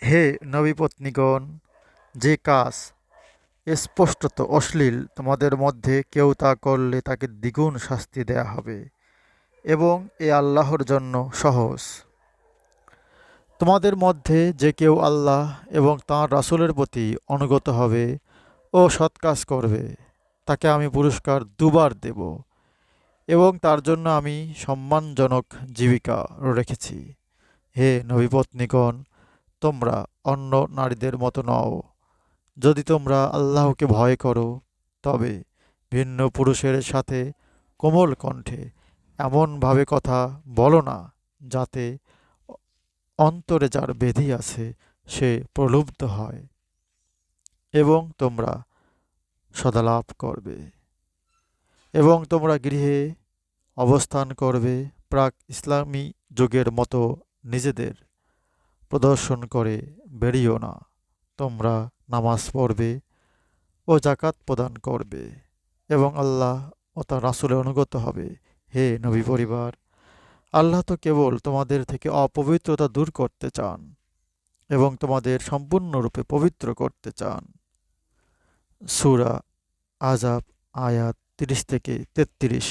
হে নবীপত্নীগণ, যে কাজ স্পষ্টত অশ্লীল তোমাদের মধ্যে কেউ তা করলে তাকে দ্বিগুণ শাস্তি দেয়া হবে এবং এ আল্লাহর জন্য সহজ। তোমাদের মধ্যে যে কেউ আল্লাহ এবং তাঁর রাসূলের প্রতি অনুগত হবে ও সৎ কাজ করবে, তাকে আমি পুরস্কার দুবার দেব এবং তার জন্য আমি সম্মানজনক জীবিকা রেখেছি। হে নবীপত্নীগণ, তোমরা অন্য নারীদের মতো নও। যদি তোমরা আল্লাহকে ভয় করো, তবে ভিন্ন পুরুষের সাথে কোমল কণ্ঠে এমনভাবে কথা বলো না, যাতে অন্তরে যার বেধি আছে সে প্রলুব্ধ হয়, এবং তোমরা সদালাপ করবে। এবং তোমরা গৃহে অবস্থান করবে প্রাক ইসলামী যুগের মতো নিজেদের প্রদর্শন করে বেরিও না। তোমরা নামাজ পড়বে ও জাকাত প্রদান করবে এবং আল্লাহ ও তার রাসূলের অনুগত হবে। হে নবী পরিবার, আল্লাহ তো কেবল তোমাদের থেকে অপবিত্রতা দূর করতে চান এবং তোমাদের সম্পূর্ণরূপে পবিত্র করতে চান। সূরা আযাব আয়াত ৩০ থেকে ৩৩।